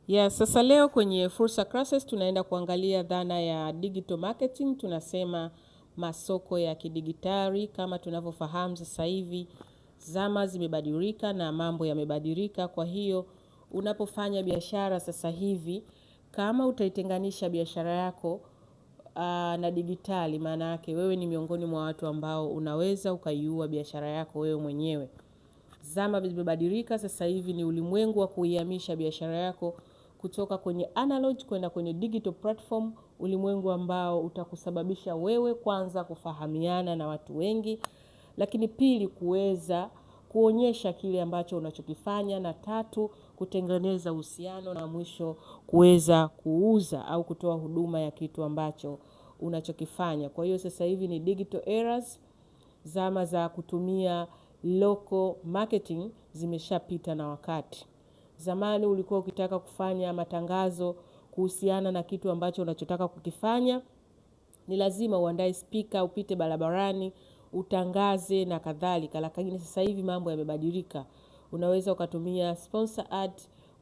Yes, sasa leo kwenye Fursa Classes tunaenda kuangalia dhana ya digital marketing. Tunasema masoko ya kidigitali. Kama tunavyofahamu sasa hivi zama zimebadilika na mambo yamebadilika. Kwa hiyo unapofanya biashara sasa hivi, kama utaitenganisha biashara yako na digitali, maana yake wewe ni miongoni mwa watu ambao unaweza ukaiua biashara yako wewe mwenyewe. Zama zimebadilika, sasa hivi ni ulimwengu wa kuihamisha biashara yako kutoka kwenye analog kwenda kwenye digital platform, ulimwengu ambao utakusababisha wewe kwanza kufahamiana na watu wengi, lakini pili kuweza kuonyesha kile ambacho unachokifanya, na tatu kutengeneza uhusiano, na mwisho kuweza kuuza au kutoa huduma ya kitu ambacho unachokifanya. Kwa hiyo sasa hivi ni digital eras. Zama za kutumia local marketing zimeshapita na wakati. Zamani ulikuwa ukitaka kufanya matangazo kuhusiana na kitu ambacho unachotaka kukifanya, ni lazima uandae speaker, upite barabarani, utangaze na kadhalika. Lakini sasa hivi mambo yamebadilika. Unaweza ukatumia sponsor ad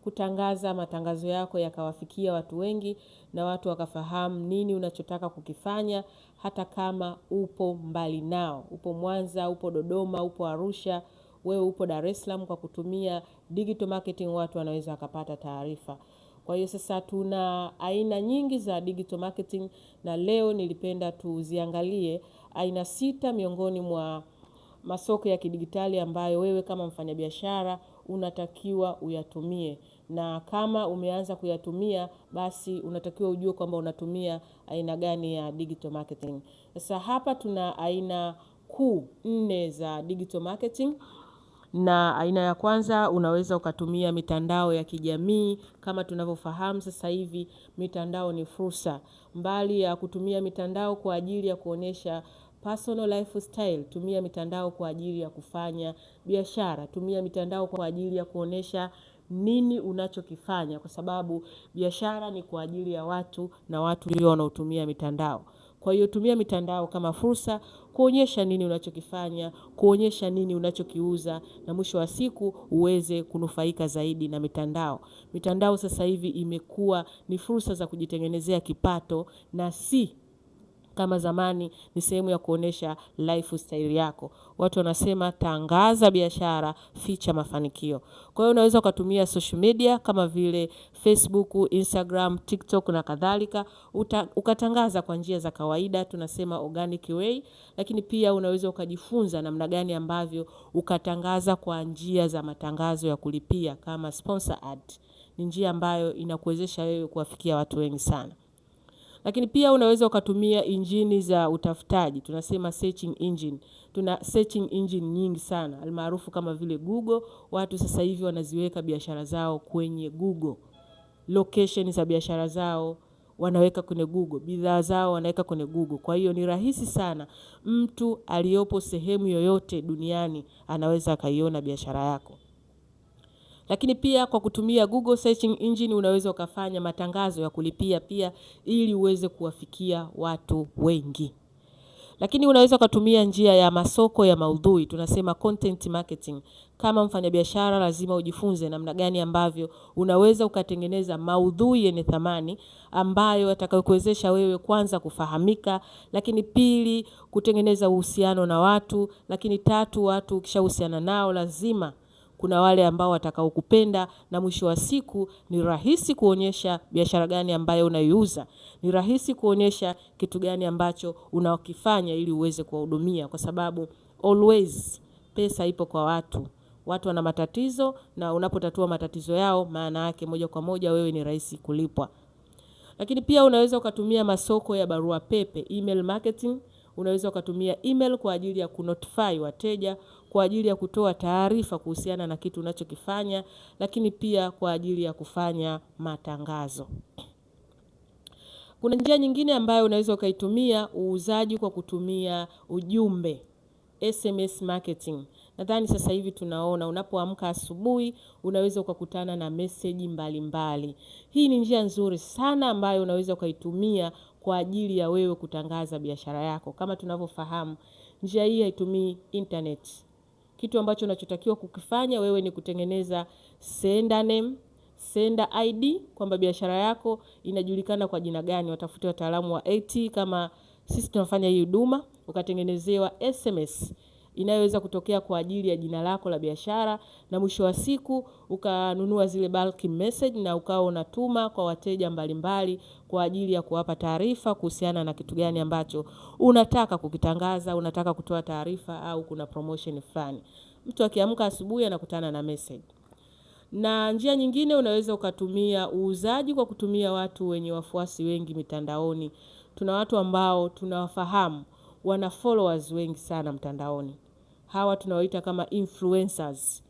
kutangaza matangazo yako yakawafikia watu wengi, na watu wakafahamu nini unachotaka kukifanya, hata kama upo mbali nao. Upo Mwanza, upo Dodoma, upo Arusha, wewe upo Dar es Salaam. Kwa kutumia digital marketing watu wanaweza wakapata taarifa. Kwa hiyo sasa tuna aina nyingi za digital marketing, na leo nilipenda tuziangalie aina 6 miongoni mwa masoko ya kidigitali ambayo wewe kama mfanyabiashara unatakiwa uyatumie. Na kama umeanza kuyatumia, basi unatakiwa ujue kwamba unatumia aina gani ya digital marketing. Sasa hapa tuna aina kuu 4 za digital marketing. Na aina ya kwanza, unaweza ukatumia mitandao ya kijamii. Kama tunavyofahamu sasa hivi mitandao ni fursa. Mbali ya kutumia mitandao kwa ajili ya kuonesha personal lifestyle, tumia mitandao kwa ajili ya kufanya biashara. Tumia mitandao kwa ajili ya kuonesha nini unachokifanya, kwa sababu biashara ni kwa ajili ya watu, na watu ndio wanaotumia mitandao. Kwa hiyo tumia mitandao kama fursa kuonyesha nini unachokifanya, kuonyesha nini unachokiuza, na mwisho wa siku uweze kunufaika zaidi na mitandao. Mitandao sasa hivi imekuwa ni fursa za kujitengenezea kipato, na si kama zamani ni sehemu ya kuonesha lifestyle yako. Watu wanasema tangaza biashara, ficha mafanikio. Kwa hiyo unaweza ukatumia social media kama vile Facebook, Instagram, TikTok na kadhalika. Ukatangaza kwa njia za kawaida, tunasema organic way. Lakini pia unaweza ukajifunza namna gani ambavyo ukatangaza kwa njia za matangazo ya kulipia kama sponsor ad. Ni njia ambayo inakuwezesha wewe kuwafikia watu wengi sana. Lakini pia unaweza ukatumia injini za utafutaji, tunasema searching engine. Tuna searching engine nyingi sana, almaarufu kama vile Google. Watu sasa hivi wanaziweka biashara zao kwenye Google. Location za biashara zao wanaweka kwenye Google, bidhaa zao wanaweka kwenye Google. Kwa hiyo ni rahisi sana, mtu aliyopo sehemu yoyote duniani anaweza akaiona biashara yako. Lakini pia kwa kutumia Google Searching Engine unaweza ukafanya matangazo ya kulipia pia, ili uweze kuwafikia watu wengi. Lakini unaweza ukatumia njia ya masoko ya maudhui, tunasema content marketing. Kama mfanyabiashara lazima ujifunze namna gani ambavyo unaweza ukatengeneza maudhui yenye thamani, ambayo yatakayokuwezesha wewe kwanza kufahamika, lakini pili kutengeneza uhusiano na watu, lakini tatu watu ukishahusiana nao lazima kuna wale ambao watakaokupenda, na mwisho wa siku ni rahisi kuonyesha biashara gani ambayo unaiuza. Ni rahisi kuonyesha kitu gani ambacho unakifanya ili uweze kuwahudumia, kwa sababu always pesa ipo kwa watu. Watu wana matatizo, na unapotatua matatizo yao maana yake moja kwa moja wewe ni rahisi kulipwa. Lakini pia unaweza ukatumia masoko ya barua pepe, email marketing. Unaweza ukatumia email kwa ajili ya kunotify wateja, kwa ajili ya kutoa taarifa kuhusiana na kitu unachokifanya, lakini pia kwa ajili ya kufanya matangazo. Kuna njia nyingine ambayo unaweza ukaitumia, uuzaji kwa kutumia ujumbe, SMS marketing. Nadhani sasa hivi tunaona unapoamka asubuhi unaweza ukakutana na message mbalimbali. Hii ni njia nzuri sana ambayo unaweza ukaitumia kwa ajili ya wewe kutangaza biashara yako. Kama tunavyofahamu, njia hii haitumii internet. Kitu ambacho unachotakiwa kukifanya wewe ni kutengeneza sender name, sender ID, kwamba biashara yako inajulikana kwa jina gani. Watafute wataalamu wa IT kama sisi tunafanya hii huduma, ukatengenezewa SMS inayoweza kutokea kwa ajili ya jina lako la biashara, na mwisho wa siku ukanunua zile bulk message na ukao unatuma kwa wateja mbalimbali kwa ajili ya kuwapa taarifa kuhusiana na kitu gani ambacho unataka kukitangaza, unataka kutoa taarifa au kuna promotion fulani. Mtu akiamka asubuhi anakutana na message. Na njia nyingine unaweza ukatumia uuzaji kwa kutumia watu wenye wafuasi wengi mitandaoni. Tuna watu ambao tunawafahamu wana followers wengi sana mtandaoni. Hawa tunawaita kama influencers.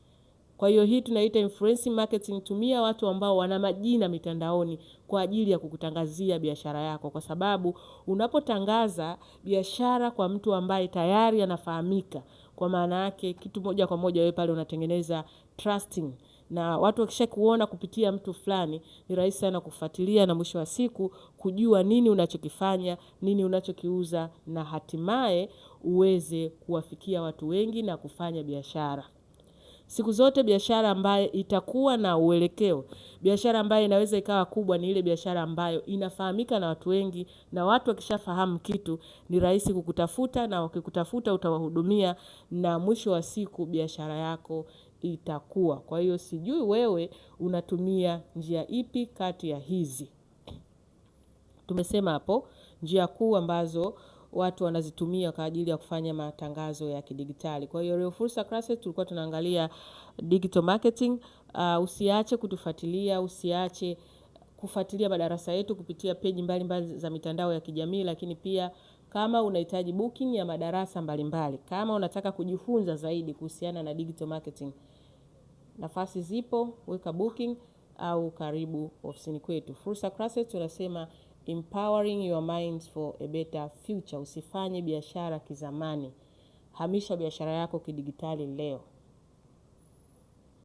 Kwa hiyo hii tunaita influencing marketing. Tumia watu ambao wana majina mitandaoni kwa ajili ya kukutangazia biashara yako, kwa sababu unapotangaza biashara kwa mtu ambaye tayari anafahamika, kwa maana yake kitu moja kwa moja wewe pale unatengeneza trusting, na watu wakisha kuona kupitia mtu fulani ni rahisi sana kufuatilia na mwisho wa siku kujua nini unachokifanya, nini unachokiuza, na hatimaye uweze kuwafikia watu wengi na kufanya biashara. Siku zote biashara ambayo itakuwa na uelekeo, biashara ambayo inaweza ikawa kubwa, ni ile biashara ambayo inafahamika na watu wengi, na watu wakishafahamu kitu ni rahisi kukutafuta, na wakikutafuta utawahudumia, na mwisho wa siku biashara yako itakuwa. Kwa hiyo sijui wewe unatumia njia ipi kati ya hizi. Tumesema hapo njia kuu ambazo watu wanazitumia kwa ajili ya kufanya matangazo ya kidigitali. Kwa hiyo leo Fursa Classes tulikuwa tunaangalia digital marketing. Usiache kutufuatilia, usiache kufuatilia madarasa yetu kupitia peji mbalimbali za mitandao ya kijamii, lakini pia kama unahitaji booking ya madarasa mbalimbali, kama unataka kujifunza zaidi kuhusiana na digital marketing, nafasi zipo, weka booking au karibu ofisini kwetu. Fursa Classes tunasema empowering your minds for a better future. Usifanye biashara kizamani. Hamisha biashara yako kidigitali leo.